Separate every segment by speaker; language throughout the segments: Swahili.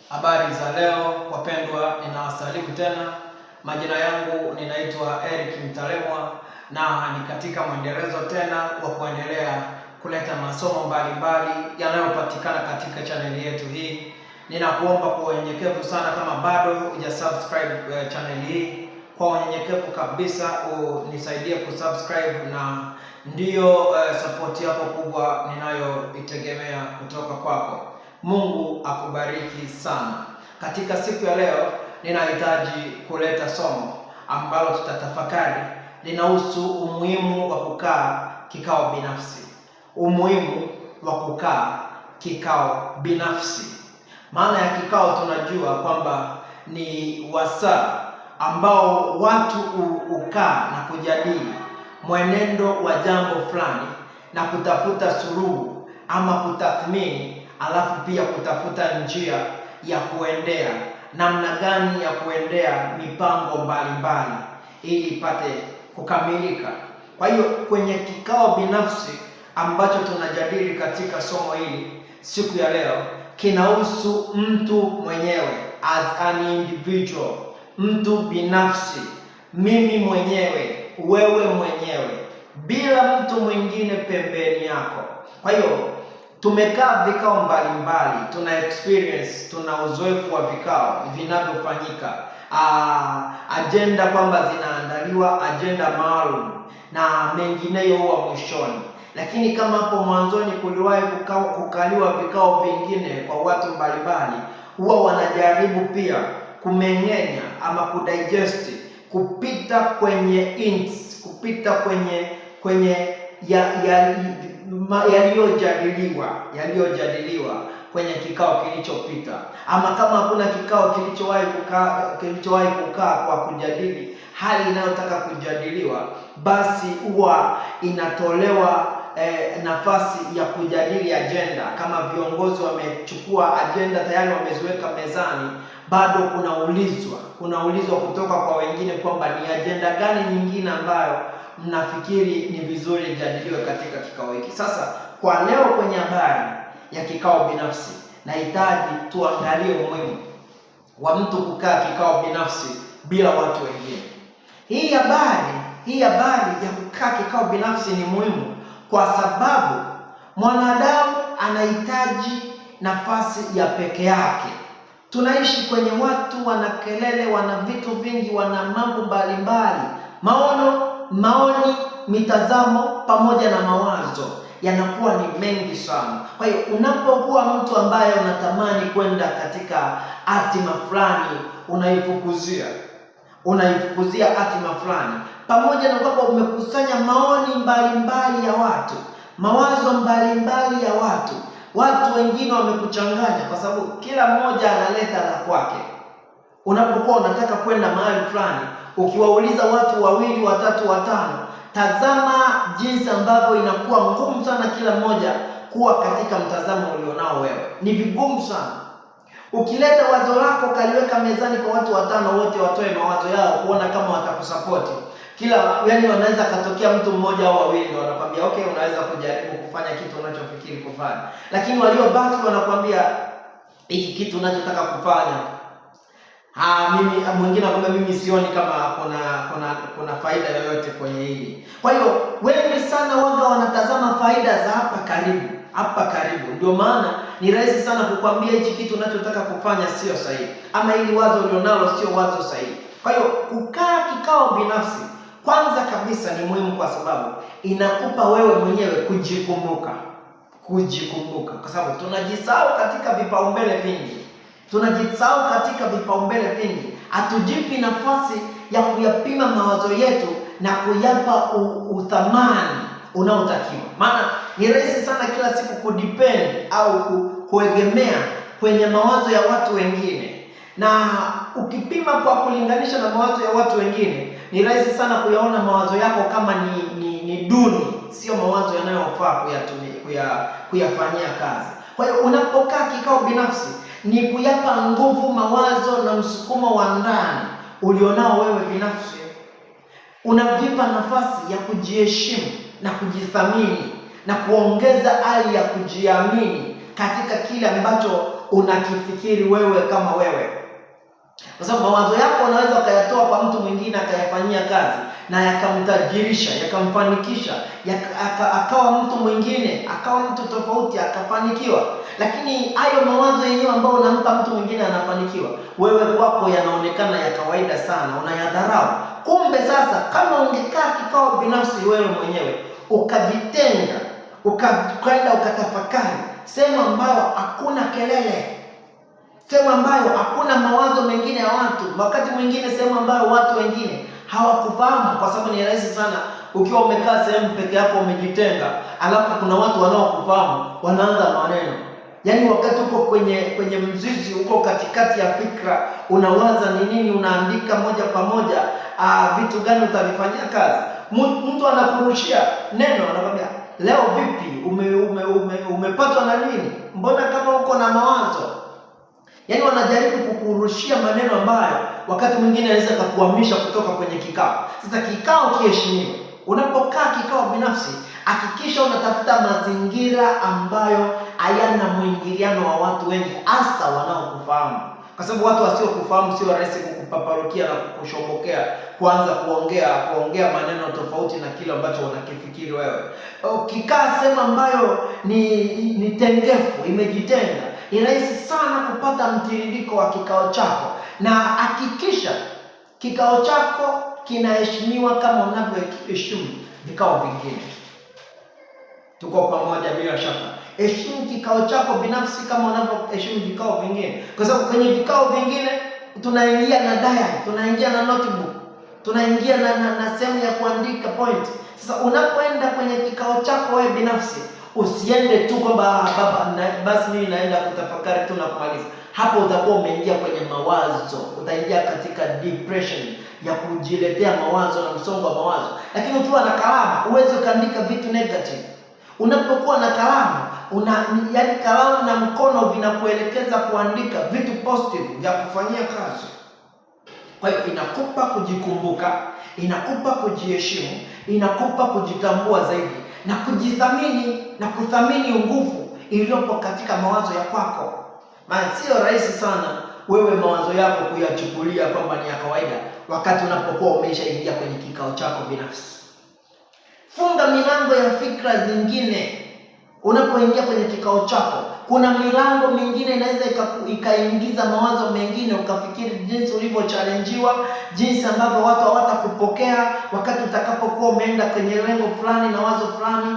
Speaker 1: Habari za leo wapendwa, ninawasalimu tena. Majina yangu ninaitwa Eric Mtalemwa na ni katika mwendelezo tena wa kuendelea kuleta masomo mbalimbali yanayopatikana katika chaneli yetu hii. Ninakuomba kwa unyenyekevu sana, kama bado hujasubscribe chaneli hii, kwa unyenyekevu kabisa unisaidie kusubscribe, na ndiyo support yako kubwa ninayoitegemea kutoka kwako. Mungu akubariki sana. Katika siku ya leo ninahitaji kuleta somo ambalo tutatafakari. Linahusu umuhimu wa kukaa kikao binafsi. Umuhimu wa kukaa kikao binafsi. Maana ya kikao tunajua kwamba ni wasaa ambao watu hukaa na kujadili mwenendo wa jambo fulani na kutafuta suluhu ama kutathmini, alafu pia kutafuta njia ya kuendea, namna gani ya kuendea mipango mbalimbali ili ipate kukamilika. Kwa hiyo kwenye kikao binafsi ambacho tunajadili katika somo hili siku ya leo, kinahusu mtu mwenyewe, as an individual, mtu binafsi, mimi mwenyewe, wewe mwenyewe, bila mtu mwingine pembeni yako. Kwa hiyo tumekaa vikao mbalimbali, tuna experience, tuna uzoefu wa vikao vinavyofanyika, agenda kwamba zinaandaliwa, agenda maalum na mengineyo huwa mwishoni. Lakini kama hapo mwanzoni kuliwahi kukaliwa vikao vingine kwa watu mbalimbali, huwa wanajaribu pia kumeng'enya ama kudigest, kupita kwenye hints, kupita kwenye yaliyojadiliwa kwenye kikao kilichopita, ama kama hakuna kikao kilichowahi kukaa kwa kujadili hali inayotaka kujadiliwa, basi huwa inatolewa nafasi ya kujadili agenda. Kama viongozi wamechukua agenda tayari, wameziweka mezani, bado kunaulizwa kutoka kwa wengine kwamba ni agenda gani nyingine ambayo mnafikiri ni vizuri ijadiliwe katika kikao hiki. Sasa kwa leo kwenye habari ya kikao binafsi, nahitaji tuangalie umuhimu wa mtu kukaa kikao binafsi bila watu wengine. Hii habari ya kukaa kikao binafsi ni muhimu kwa sababu mwanadamu anahitaji nafasi ya peke yake. Tunaishi kwenye watu, wana kelele, wana vitu vingi, wana mambo mbalimbali, maoni, mitazamo pamoja na mawazo yanakuwa ni mengi sana. Kwa hiyo unapokuwa mtu ambaye unatamani kwenda katika hatima fulani, unaifukuzia hatima fulani, pamoja na kwamba umekusanya maoni mbalimbali ya watu, mawazo mbalimbali ya watu wengine wamekuchanganya, kwa sababu kila mmoja analeta la kwake. Unapokuwa unataka kwenda mahali fulani, ukiwauliza watu wawili, watatu, watano, tazama jinsi ambavyo inakuwa ngumu sana kila mmoja kuwa katika mtazamo ulionao wewe. Ni vigumu sana. Ukileta wazo lako kaliweka mezani kwa watu watano, wote watoe mawazo yao kuona kama watakusapoti. Wanaweza katokea mtu mmoja au wawili ndio wanakuambia okay, unaweza kujaribu kufanya kitu unachofikiri kufanya. Lakini waliobaki wanakuambia hiki kitu unachotaka kufanya, mwingine anakuambia mimi sioni kama kuna faida yoyote kwenye hili. Kwa hiyo wengi sana waga wanatazama faida za hapa karibu. Ndio maana ni rahisi sana kukwambia hichi kitu unachotaka kufanya sio sahihi, ama hili wazo ulionalo sio wazo sahihi. Kwa hiyo kukaa kikao binafsi kwanza kabisa ni muhimu kwa sababu inakupa wewe mwenyewe kujikumbuka, kwa sababu tunajisahau katika vipaumbele vingi. Hatujipi nafasi ya kuyapima mawazo yetu na kuyapa uthamani unaotakiwa. Maana ni rahisi sana kila siku kudepend au kuegemea kwenye mawazo ya watu wengine, na ukipima kwa kulinganisha na mawazo ya watu wengine, ni rahisi sana kuyaona mawazo yako kama ni duni, sio mawazo yanayofaa kuyafanyia kazi. Kwa hiyo unapokaa kikao binafsi ni kuyapa nguvu mawazo na msukumo wa ndani ulionao wewe binafsi. Unavipa nafasi ya kujiheshimu na kujithamini na kuongeza hali ya kujiamini katika kile ambacho unakifikiri wewe kama wewe. Kwa sababu mawazo yako unaweza ukayatoa kwa mtu mwingine akayafanyia kazi na yakamtajirisha, yakamfanikisha, akawa mtu mwingine, akawa mtu tofauti, akafanikiwa. Lakini hayo mawazo yenyewe ambayo unampa mtu mwingine anafanikiwa, wewe kwako yanaonekana ya kawaida sana, unayadharau. Kumbe sasa, kama ungekaa kikao binafsi wewe mwenyewe, ukajitenga, ukaenda ukatafakari sehemu ambayo hakuna kelele, sehemu ambayo hakuna mawazo mengine ya watu, wakati mwingine sehemu ambayo watu wengine hawakufahamu, kwa sababu ni rahisi sana ukiwa umekaa sehemu peke yako umejitenga, alafu kuna watu wanaokufahamu wanaanza maneno. Yaani wakati uko kwenye mzizi, uko katikati ya fikra, unawaza ni nini, unaandika moja kwa moja vitu gani utavifanyia kazi. Mtu anakurushia neno, anakwambia leo vipi, umepatwa na nini, mbona kama uko na mawazo. Yaani wanajaribu kukurushia maneno ambayo wakati mwingine anaweza kukuhamisha kutoka kwenye kikao. Sasa kikao kiheshimiwe. Unapokaa kikao binafsi, hakikisha unatafuta mazingira ambayo hayana mwingiliano wa watu wengi, hasa wanaokufahamu. Kwa sababu watu wasiokufahamu sio rahisi kukupaparukia na kukushobokea, kuanza kuongea maneno tofauti na kile ambacho unakifikiri wewe. Ukikaa sehemu ambayo ni tengefu, imejitenga, ni rahisi sana kupata mtiririko wa kikao chako, na hakikisha kikao chako kinaheshimiwa kama unavyoheshimu vikao vingine. Tuko pamoja bila shaka. Heshimu kikao chako binafsi kama unavyoheshimu vikao vingine, kwa sababu kwenye vikao vingine tunaingia na diary, tunaingia na notebook, tunaingia na sehemu ya kuandika point. Sasa unapoenda kwenye kikao chako wewe binafsi, usiende tu kwamba basi mimi naenda kutafakari tu na kumaliza. Hapo utakuwa umeingia kwenye mawazo, utaingia katika depression ya kujiletea mawazo na msongo wa mawazo. Lakini ukiwa na kalamu uweze kuandika vitu negative. Unapokuwa na kalamu, yaani kalamu na mkono vinakuelekeza kuandika vitu positive vya kufanyia kazi. Kwa hiyo inakupa kujikumbuka, inakupa kujiheshimu, inakupa kujitambua zaidi na kujithamini na kuthamini nguvu iliyopo katika mawazo ya kwako. Maana sio rahisi sana wewe mawazo yako kuyachukulia kwamba ni ya kawaida wakati unapokuwa umeshaingia kwenye kikao chako binafsi. Funga milango ya fikra zingine. Unapoingia kwenye kikao chako, kuna milango mingine inaweza ikaingiza mawazo mengine, ukafikiri jinsi ulivyochalenjiwa, jinsi ambavyo watu hawatakupokea wakati utakapokuwa umeenda kwenye lengo fulani na wazo fulani.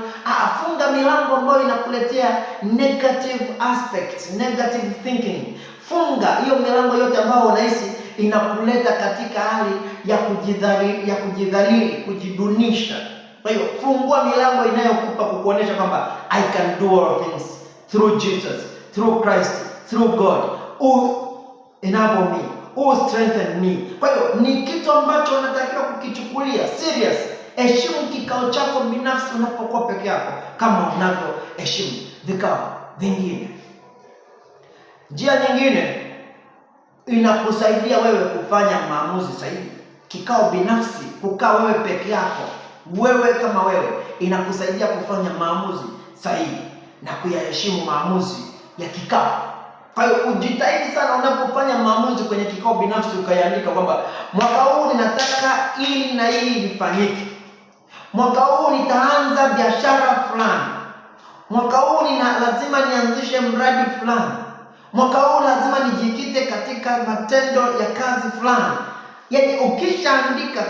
Speaker 1: Funga milango ambayo inakuletea negative aspects, negative thinking. Funga hiyo milango yote ambayo unahisi inakuleta katika hali ya kujidhalili, kujidunisha. Kwa hiyo fungua milango inayokupa kukuonesha kwamba I can do all things through Jesus, through Christ, through God who enable me, who strengthen me. Kwa hiyo ni kitu ambacho unatakiwa kukichukulia serious. Heshimu kikao chako binafsi unapokuwa peke yako kama unavyoheshimu vikao vingine. Njia nyingine inakusaidia wewe kufanya maamuzi sahihi. Kikao binafsi, kukaa wewe peke yako, wewe kama wewe, inakusaidia kufanya maamuzi sahihi na kuyaheshimu maamuzi ya kikao. Kwa hiyo ujitahidi sana unapofanya maamuzi kwenye kikao binafsi, ukayaandika kwamba mwaka huu ninataka hili na hili lifanyike. Mwaka huu nitaanza biashara fulani. Mwaka huu lazima nianzishe mradi fulani. Mwaka huu lazima nijikite katika matendo ya kazi fulani. Yaani ukishaandika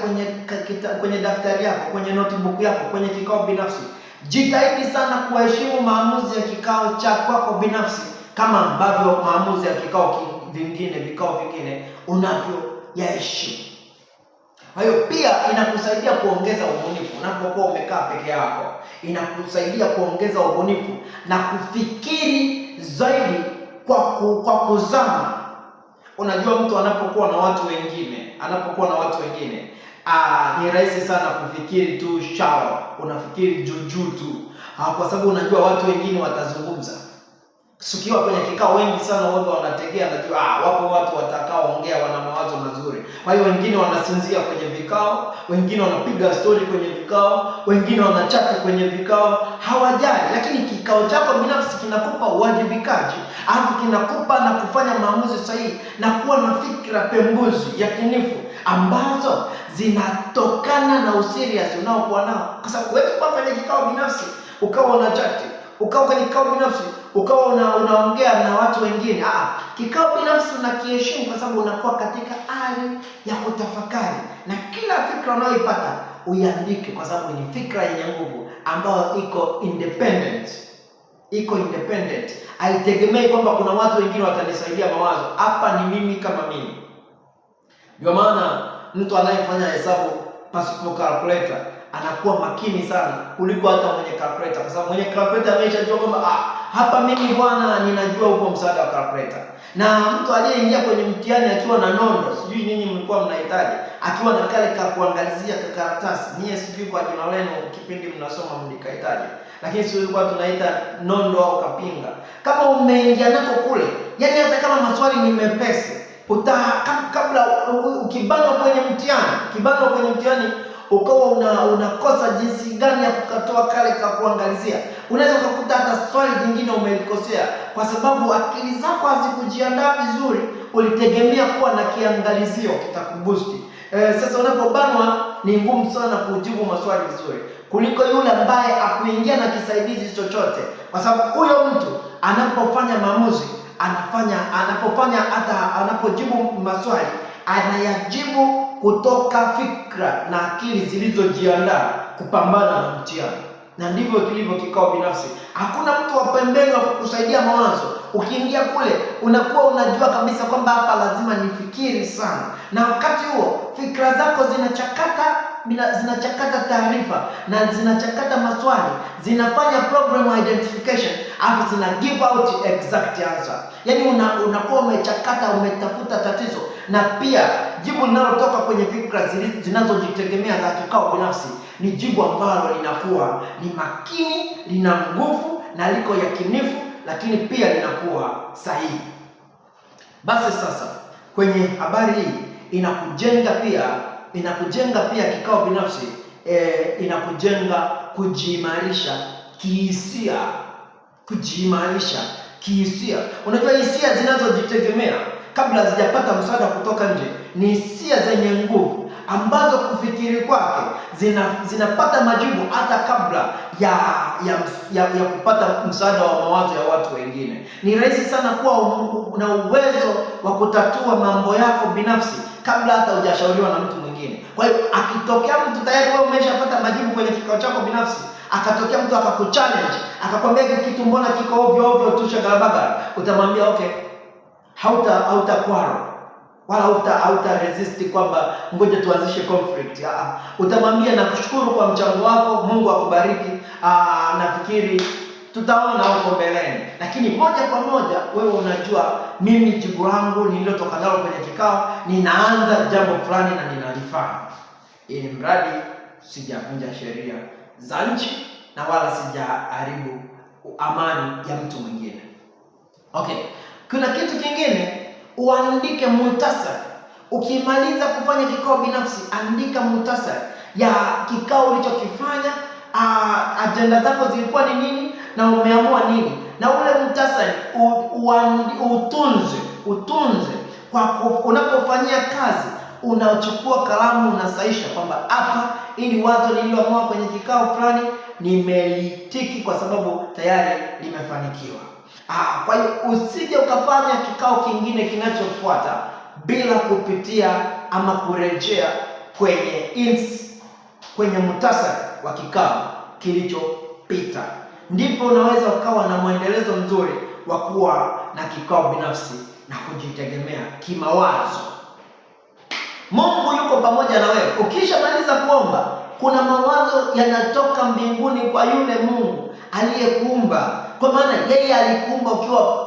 Speaker 1: kwenye daftari yako, kwenye notebook yako, kwenye kikao binafsi, jitahidi sana kuheshimu maamuzi ya kikao cha kwako binafsi kama ambavyo maamuzi ya vikao vingine unavyoyaheshimu. Kwa hiyo pia inakusaidia kuongeza ubunifu unapokuwa umekaa peke yako. Inakusaidia kuongeza ubunifu na kufikiri zaidi kwa kuzama. Unajua mtu anapokuwa na watu wengine, ni rahisi sana kufikiri tu shallow, unafikiri juu tu. Kwa sababu unajua watu wengine watazungumza. Sikiwa kwenye kikao, wengi sana wao wanategea, najua wapo watu watakaoongea wana mawazo mazuri. Kwa hiyo wengine wanasinzia kwenye vikao, wengine wanapiga story kwenye vikao, wengine wanachati kwenye vikao, hawajali. Lakini kikao chako binafsi kinakupa uwajibikaji, alafu kinakupa na kufanya maamuzi sahihi na kuwa na fikra pembuzi yakinifu ambazo zinatokana na userious unaokuwa nao. Kwa sababu wewe kwa kwenye kikao binafsi ukawa unachati, ukawa kwenye kikao binafsi ukawa unaongea na watu wengine, kikao binafsi unakiheshimu kwa sababu unakuwa katika hali ya kutafakari, na kila fikra unayoipata uiandike, kwa sababu ni fikra yenye nguvu ambayo iko independent. Haitegemei kwamba kuna watu wengine watanisaidia mawazo. Hapa ni mimi kama mimi. Ndio maana mtu anayefanya hesabu pasipo calculator anakuwa makini sana kuliko hata mwenye calculator, kwa sababu mwenye calculator ameshajua kwamba hapa mimi bwana ninajua upo msaada wa calculator. Na mtu aliyeingia kwenye mtihani akiwa na nondo, sijui nyinyi mlikuwa mnahitaji, akiwa na kale ka kuangalizia karatasi, nyie sijui kwa jina lenu kipindi mnasoma mlikahitaji, lakini sisi tulikuwa tunaita nondo au kapinga. Kama umeingia nako kule, yani hata kama maswali ni mepesi, kabla ukibanwa kwenye mtihani ukawa unakosa jinsi gani ya kukatoa kale ka kuangalizia, unaweza kukuta hata swali jingine umelikosea kwa sababu akili zako hazikujiandaa vizuri. Ulitegemea kuwa na kiangalizio kitakubusti. Sasa unapobanwa ni ngumu sana kujibu maswali vizuri kuliko yule ambaye akuingia na kisaidizi chochote, kwa sababu huyo mtu anapofanya maamuzi, anapojibu maswali anayajibu kutoka fikra na akili zilizojiandaa kupambana na mtihani. Na ndivyo kilivyo kikao binafsi. Hakuna mtu wa pembeni wa kukusaidia mawazo. Ukiingia kule unakuwa unajua kabisa kwamba hapa lazima nifikiri sana, na wakati huo fikra zako zinachakata taarifa na zinachakata maswali, zinafanya problem identification, alafu zina give out exact answer. Yani unakuwa umechakata, umetafuta tatizo, na pia jibu linalotoka kwenye fikra zinazojitegemea za kikao binafsi ni jibu ambalo linakuwa ni makini, lina nguvu na liko yakinifu, lakini pia linakuwa sahihi. Basi sasa kwenye habari hii inakujenga pia kikao binafsi, inakujenga kujiimarisha kihisia. Unajua hisia zinazojitegemea kabla hazijapata msaada kutoka nje ni hisia zenye nguvu ambazo kufikiri kwake zinapata majibu hata kabla ya kupata msaada wa mawazo ya watu wengine. Ni rahisi sana kuwa na uwezo wa kutatua mambo yako binafsi kabla hata hujashauriwa na mtu mwingine. Kwa hiyo akitokea mtu tayari wewe umeshapata majibu kwenye kikao chako binafsi, akatokea mtu akakuchallenge, akakwambia kitu mbona kiko ovyo tu shagarabaga, utamwambia okay, hautakwaro wala hauta resist kwamba ngoja tuanzishe conflict. Utamwambia nakushukuru kwa mchango wako, Mungu akubariki, nafikiri tutaona huko mbeleni. Lakini moja kwa moja wewe unajua mimi jibu langu nililotoka nalo kwenye kikao, ninaanza jambo fulani na ninalifanya, ili mradi sijavunja sheria za nchi na wala sijaharibu amani ya mtu mwingine. Okay, kuna kitu kingine, uandike muhtasari. Ukimaliza kufanya kikao binafsi, andika muhtasari ya kikao ulichokifanya, ajenda zako zilikuwa ni nini na umeamua nini, na ule muhtasari utunze kwa unapofanyia kazi. Unachukua kalamu, unasaisha kwamba hapa ili wazo nililoamua kwenye kikao fulani nimelitiki kwa sababu tayari limefanikiwa. Kwa hiyo usije ukafanya kikao kingine kinachofuata bila kupitia ama kurejea kwenye muhtasari wa kikao kilichopita. Ndipo unaweza ukawa na mwendelezo mzuri wa kuwa na kikao binafsi na kujitegemea kimawazo. Mungu yuko pamoja na wewe. Ukishamaliza kuomba, kuna mawazo yanatoka mbinguni kwa yule Mungu aliyekuumba. Kwa maana yeye alikuumba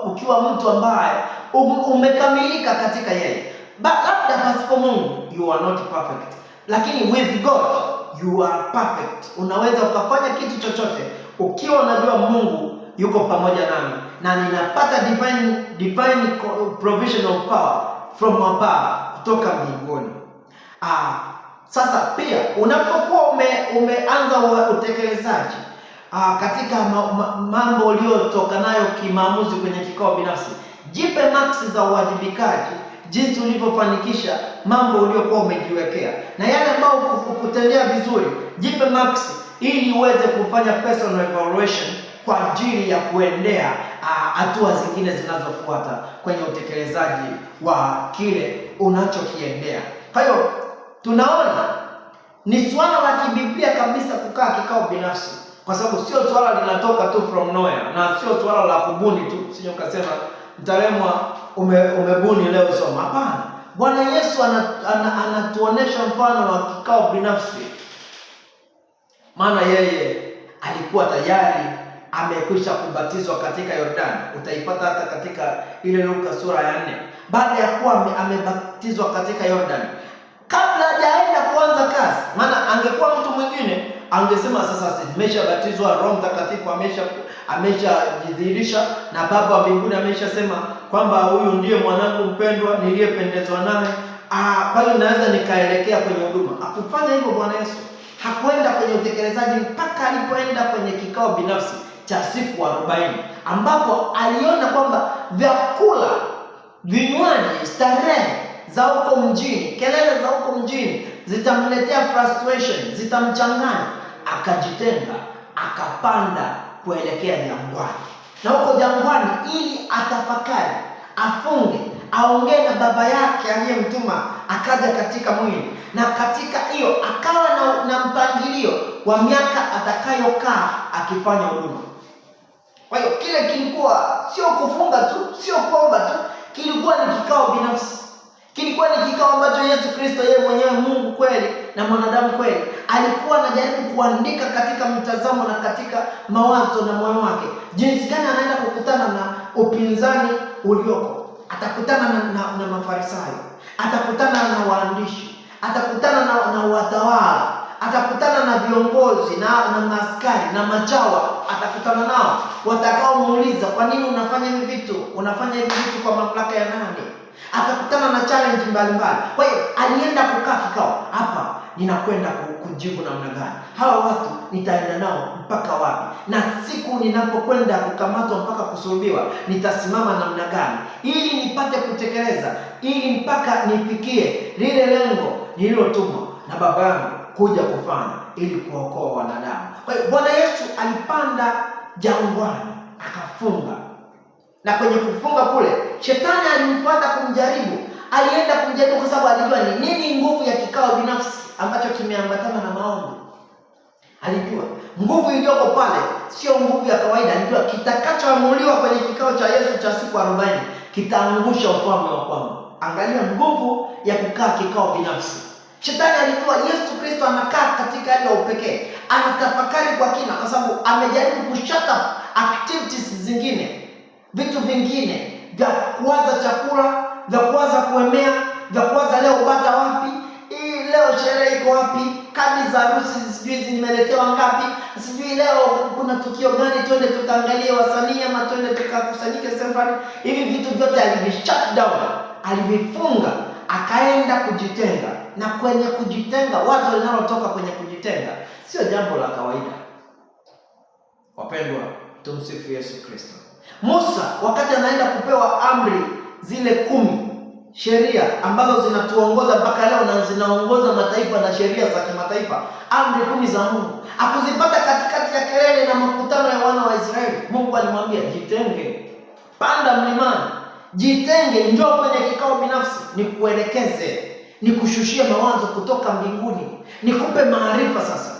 Speaker 1: ukiwa mtu ambaye umekamilika katika yeye. Labda pasipo Mungu you are not perfect, lakini with God you are perfect. Unaweza ukafanya kitu chochote ukiwa unajua Mungu yuko pamoja nami na ninapata divine provision of power from above, kutoka mbinguni. Sasa pia unapokuwa umeanza utekelezaji katika mambo uliyotoka nayo kimaamuzi kwenye kikao binafsi, jipe maksi za uwajibikaji jinsi ulivyofanikisha mambo uliyokuwa umejiwekea, na yale ambayo kutendea vizuri jipe maksi ili uweze kufanya personal evaluation kwa ajili ya kuendea hatua zingine zinazofuata kwenye utekelezaji wa kile unachokiendea. Kwa hiyo tunaona ni swala la kibiblia kabisa kukaa kikao binafsi, kwa sababu sio swala linatoka tu from nowhere, na sio swala la kubuni tu. Sio ukasema Mtalemwa umebuni leo soma. Hapana, Bwana Yesu anatuonesha mfano wa kikao binafsi, maana yeye alikuwa tayari amekwisha kubatizwa katika Yordani. Utaipata hata katika ile Luka sura ya 4. Baada ya kuwa amebatizwa katika Yordani, kabla hajaenda kuanza kazi, maana angekuwa mtu mwingine angesema sasa nimeshabatizwa, Roho Mtakatifu ameshajidhihirisha na Baba wa mbinguni ameshasema kwamba huyu ndiye mwanangu mpendwa niliyependezwa naye, kwa hiyo naweza nikaelekea kwenye huduma. Hakufanya hivyo Bwana Yesu. Hakwenda kwenye utekelezaji mpaka alipoenda kwenye kikao binafsi cha siku 40, ambapo aliona kwamba vyakula, vinywaji, starehe za huko mjini, kelele za huko mjini zitamletea frustration, zitamchanganya. Akajitenga, akapanda kuelekea jangwani, na huko jangwani ili atafakari, afunge, aongee na Baba yake aliyemtuma akaja katika mwili, na katika hiyo akawa na mpangilio wa miaka atakayokaa akifanya huduma. Kwa hiyo kile kilikuwa sio kufunga tu, sio kuomba tu, kilikuwa ni kikao binafsi. Kilikuwa ni kikao ambacho Yesu Kristo yeye mwenyewe, Mungu kweli na mwanadamu kweli, alikuwa anajaribu kuandika katika mtazamo na katika mawazo na moyo wake jinsi gani anaenda kukutana na upinzani ulioko. Atakutana na Mafarisayo, atakutana na waandishi, atakutana na watawala, atakutana na viongozi na maaskari na machawa. Atakutana nao watakaomuuliza, kwa nini unafanya hivi vitu? Unafanya hivi vitu kwa mamlaka ya nani? Atakutana na challenge mbalimbali. Kwa hiyo alienda kukaa kikao, hapa ninakwenda kujibu namna gani? Hawa watu nitaenda nao mpaka wapi? Na siku ninapokwenda kukamatwa mpaka kusulubiwa nitasimama namna gani ili nipate kutekeleza, ili mpaka nifikie lile lengo nililotumwa na Baba yangu kuja kufanya ili kuokoa wanadamu. Kwa hiyo Bwana Yesu alipanda jangwani akafunga. Na kwenye kufunga kule, shetani alimfuata kumjaribu. Alienda kumjaribu kwa sababu alijua ni nini nguvu ya kikao binafsi ambacho kimeambatana na maombi. Alijua nguvu iliyoko pale sio nguvu ya kawaida. Alijua kitakachoamuliwa kwenye kikao cha Yesu cha siku 40 kitaangusha ufalme wa kwangu. Angalia nguvu ya kukaa kikao binafsi. Shetani alijua Yesu Kristo anakaa katika hali ya upekee, anatafakari kwa kina, kwa sababu amejaribu kushata activities zingine, vitu vingine vya kuwaza chakula, vya kuwaza kuemea, vya kuwaza leo bata wapi, leo sherehe iko wapi, kadi za harusi sijui zimeletewa ngapi, sijui leo kuna tukio gani, twende tukaangalie wasanii ama twende tukakusanyike safari. Hivi vitu vyote alivishut down, alivifunga, akaenda kujitenga. Na kwenye kujitenga, wazo linalotoka kwenye kujitenga sio jambo la kawaida. Wapendwa, tumsifu Yesu Kristo. Musa wakati anaenda kupewa amri zile 10, sheria ambazo zinatuongoza mpaka leo na zinaongoza mataifa na sheria za kimataifa, amri 10 za Mungu, akuzipata katikati ya kelele na makutano ya wana wa Israeli. Mungu alimwambia jitenge, panda mlimani, jitenge, njoo kwenye kikao binafsi, nikuelekeze, nikushushie mawazo kutoka mbinguni, nikupe maarifa sasa.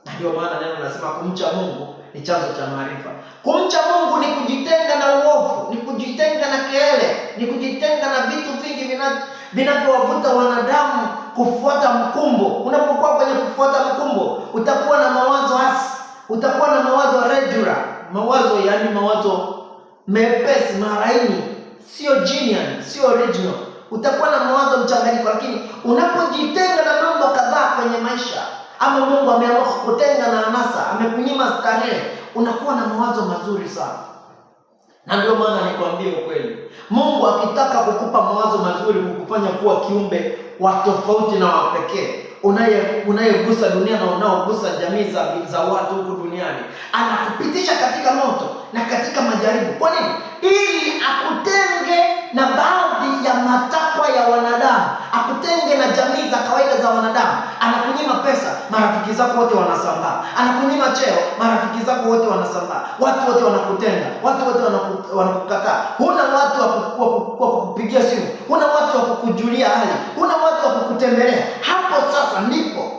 Speaker 1: Na ndio maana neno linasema kumcha Mungu ni chanzo cha maarifa. Kumcha Mungu ni kujitenga na uovu, ni kujitenga na kelele, ni kujitenga na vitu vingi vinavyowavuta wanadamu kufuata mkumbo. Unapokuwa kwenye kufuata mkumbo, utakuwa na mawazo hasi, utakuwa na mawazo regular, mawazo mepesi, maraini, sio genuine, sio original. Utakuwa na mawazo mchanganyiko. Lakini unapojitenga na mambo kadhaa kwenye maisha, ama Mungu ameamua kukutenga na anasa, amekunyima starehe, unakuwa na mawazo mazuri sana. Na ndio maana nikwambie ukweli, Mungu akitaka kukupa mawazo mazuri, kukufanya kuwa kiumbe wa tofauti na wa pekee, unayegusa dunia na unaogusa jamii za watu huku duniani, anakupitisha katika moto na katika majaribu. Kwa nini? Ili akutenge na baadhi ya matakwa ya wanadamu, akutenge na jamii za kawaida za wanadamu. Anakunyima pesa, marafiki zako wote wanasambaa. Anakunyima cheo, marafiki zako wote wanasambaa. Watu wote wanakutenga, watu wote wanakukataa. Huna watu wa kukupigia simu, huna watu wa kukujulia hali, huna watu wa kukutembelea. Hapo sasa ndipo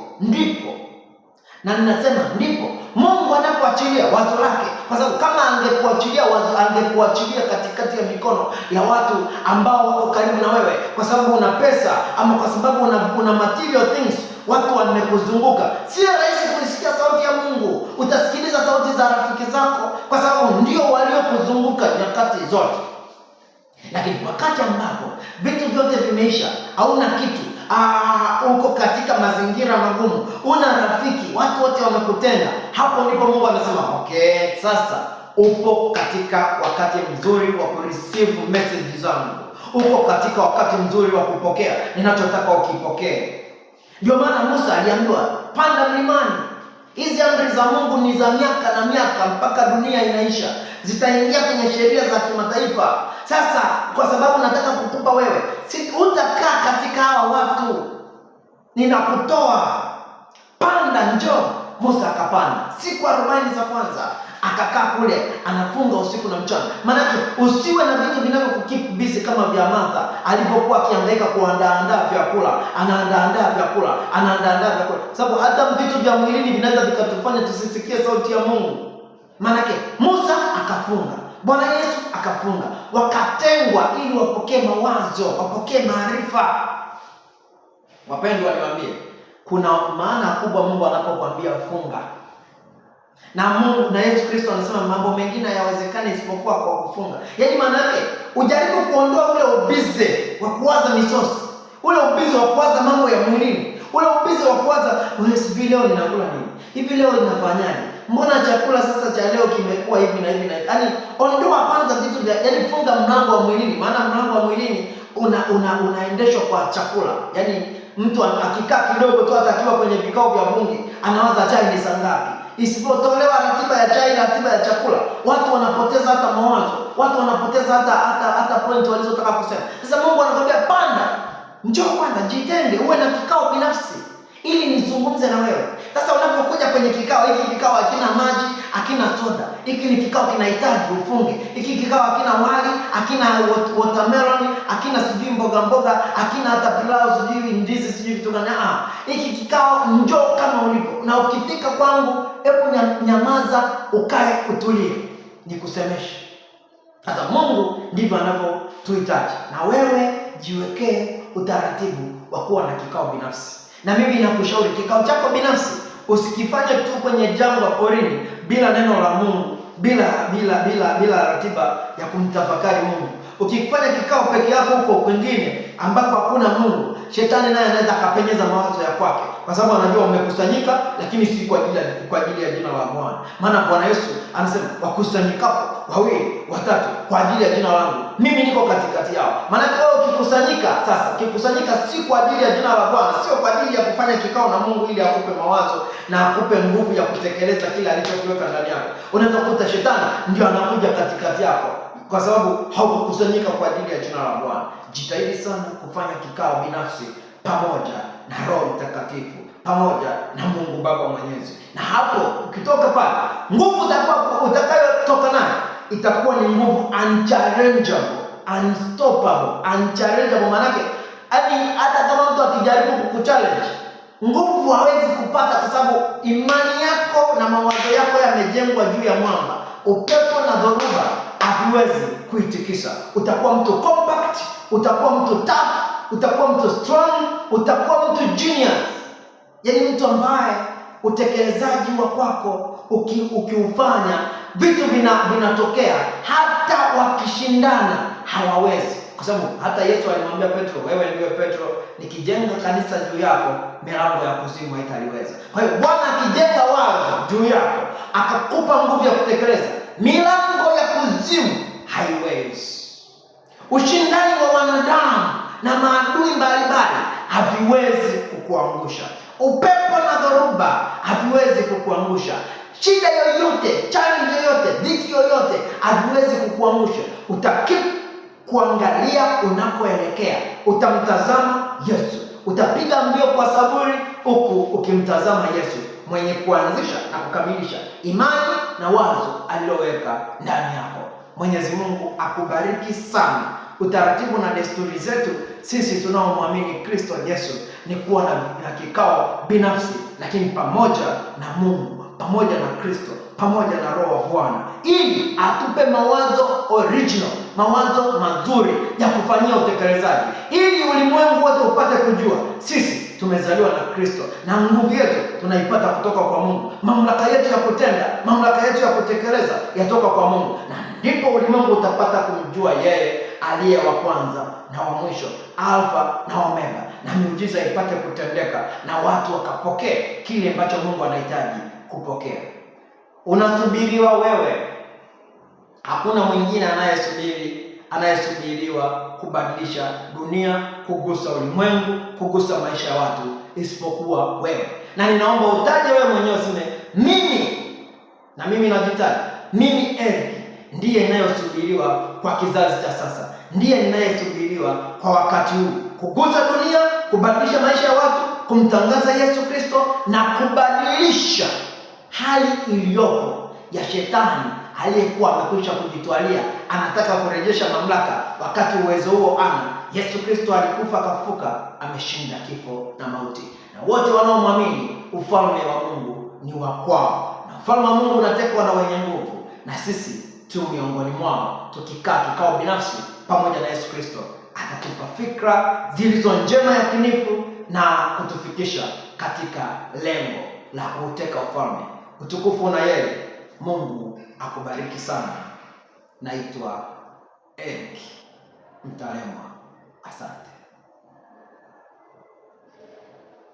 Speaker 1: na ninasema ndipo Mungu anapoachilia wazo lake, kwa sababu kama angekuachilia wazo, angekuachilia katikati ya mikono ya watu ambao wako karibu na wewe, kwa sababu una pesa ama kwa sababu una material things, watu wamekuzunguka. Si rahisi kusikia sauti ya Mungu. Utasikiliza sauti za rafiki zako kwa sababu ndio waliokuzunguka nyakati zote. Lakini wakati ambapo vitu vyote vimeisha, hauna kitu, uko katika mazingira magumu, una rafiki, watu wote wamekutenga, hapo ndipo Mungu anasema okay, sasa upo katika wakati mzuri wa kureceive message zangu. Uko katika wakati mzuri wa kupokea ninachotaka ukipokee. Ndio maana Musa aliambiwa panda mlimani. Hizi amri za Mungu ni za miaka na miaka mpaka dunia inaisha. Zitaingia kwenye sheria za kimataifa. Sasa kwa sababu nataka kukupa wewe, utakaa katika hawa watu. Ninakutoa. Panda, njoo. Musa akapanda. Siku 40 za kwanza akakaa kule, anafunga usiku na mchana. Maana usiwe na vitu vinavyokukeep busy kama vya Martha alipokuwa akihangaika kuandaa vyakula, anaandaa vyakula. Sababu hata vitu vya mwilini vinaweza vikatufanya tusisikie sauti ya Mungu. Maana Musa akafunga, Bwana Yesu akafunga, wakatengwa ili wapokee mawazo, wapokee maarifa. Wapendwa, niwaambie, kuna maana kubwa Mungu anapokuambia funga. Na Mungu na Yesu Kristo anasema mambo mengine hayawezekani isipokuwa kwa kufunga. Yaani maana yake ujaribu kuondoa ule ubize wa kuwaza misosi, ule ubize wa kuwaza mambo ya mwilini, ule ubize wa kuwaza hivi leo ninakula nini, hivi leo ninafanyaje, mbona chakula sasa cha leo kimekuwa hivi na hivi na hivi. Yaani ondoa kwanza vitu vya, yaani funga mlango wa mwilini. Maana mlango wa mwilini unaendeshwa kwa chakula. Yaani mtu akikaa kidogo tu atakiwa kwenye vikao vya bunge, anawaza chai ni saa ngapi. Isipotolewa ratiba ya chai, ratiba ya chakula, watu wanapoteza hata mawazo, watu wanapoteza hata point walizotaka kusema. Sasa Mungu anakuambia panda, njoo kwanza, jitenge, uwe na kikao binafsi ili nizungumze na wewe. Sasa unapokuja kwenye kikao, hiki kikao hakina maji, hakina soda. Hiki ni kikao kinahitaji ufunge. Hiki kikao hakina wali, hakina watermelon, hakina sijui mboga, hakina hata pilau, sijui ndizi, sijui vitu gani. Hiki kikao njoo kama ulivyo. Na ukifika kwangu, hebu nyamaza, ukae, utulie, nikusemeshe. Sasa Mungu ndivyo anavyotuhitaji. Na wewe jiwekee utaratibu wa kuwa na kikao binafsi. Na mimi nakushauri kikao chako binafsi usikifanye tu kwenye jangwa porini bila neno la Mungu, bila ratiba ya kumtafakari Mungu. Ukifanya kikao peke yako huko kwingine ambako hakuna Mungu, shetani naye anaweza akapenyeza mawazo ya kwake, kwa sababu anajua umekusanyika, lakini si kwa ajili ya jina la Bwana. Maana Bwana Yesu anasema wakusanyikapo 2, 3 kwa ajili ya jina langu, mimi niko katikati yao. Maana wewe ukikusanyika si kwa ajili ya jina la Bwana, sio kwa ajili ya kufanya kikao na Mungu ili akupe mawazo na akupe nguvu ya kutekeleza kile alichokiweka ndani yako. Unaweza kukuta shetani ndio anakuja katikati yako kwa sababu haukukusanyika kwa ajili ya jina la Bwana. Jitahidi sana kufanya kikao binafsi pamoja na Roho Mtakatifu, pamoja na Mungu Baba Mwenyezi. Na hapo ukitoka pale, nguvu utakayotoka nayo itakuwa ni nguvu unchallengeable, unstoppable. Maana yake hata kama mtu akijaribu kukuchallenge, nguvu hawezi kupata, kwa sababu imani yako na mawazo yako yamejengwa juu ya mwamba. Upepo na dhoruba haviwezi kuitikisa. Utakuwa mtu compact, utakuwa mtu tough, utakuwa mtu strong, utakuwa mtu genius. Yaani mtu ambaye utekelezaji wa kwako ukiufanya, vitu vinatokea, hata wakishindana hawawezi. Kwa sababu hata Yesu alimwambia Petro, wewe ndiwe Petro, nikijenga kanisa juu yako, milango ya kuzimu haitaliweza. Kwa hiyo Bwana akijenga wazo juu yako, akakupa nguvu ya kutekeleza, milango ya kuzimu haiwezi. Ushindani wa wanadamu na maadui mbalimbali haviwezi kukuangusha. Upepo na dhoruba haviwezi kukuangusha. Shida yoyote, challenge yoyote, dhiki yoyote haviwezi kukuangusha. Kuangalia unakoelekea, utamtazama Yesu. Utapiga mbio kwa saburi huku ukimtazama Yesu, mwenye kuanzisha na kukamilisha imani na wazo aliloweka ndani yako. Mwenyezi Mungu akubariki sana. Utaratibu na desturi zetu sisi tunaomwamini Kristo Yesu ni kuwa na kikao binafsi, lakini pamoja na Mungu, pamoja na Kristo, pamoja na Roho wa Bwana, ili atupe mawazo original, mawazo mazuri ya kufanyia utekelezaji, ili ulimwengu wote upate kujua sisi tumezaliwa na Kristo na nguvu yetu tunaipata kutoka kwa Mungu. Mamlaka yetu ya kutenda, mamlaka yetu ya kutekeleza yatoka kwa Mungu, na ndipo ulimwengu utapata kumjua yeye aliye wa kwanza na wa mwisho, Alfa na Omega, na miujiza ipate kutendeka na watu wakapokea kile ambacho Mungu anahitaji kupokea. Unasubiriwa wewe. Hakuna mwingine anayesubiriwa kubadilisha dunia, kugusa ulimwengu, kugusa maisha ya watu isipokuwa wewe. Na ninaomba utaje wewe mwenyewe, useme mimi, na mimi najitaja, mimi Eric ndiye ninayesubiriwa kwa kizazi cha sasa, ndiye ninayesubiriwa kwa wakati huu, kugusa dunia, kubadilisha maisha ya watu, kumtangaza Yesu Kristo na kubadilisha hali iliyopo ya shetani aliyekuwa amekwisha kujitwalia. Anataka kurejesha mamlaka wakati uwezo huo ana. Yesu Kristo alikufa akafufuka, ameshinda kifo na mauti, na wote wanaomwamini ufalme wa Mungu ni wa kwao, na ufalme wa Mungu unatekwa na wenye nguvu, na sisi tu miongoni mwao. Tukikaa kikao binafsi pamoja na Yesu Kristo, atatupa fikra zilizo njema, yakinifu, na kutufikisha katika lengo la kuteka ufalme. Utukufu na yeye. Mungu akubariki sana. Naitwa Eric Mtalemwa. Asante.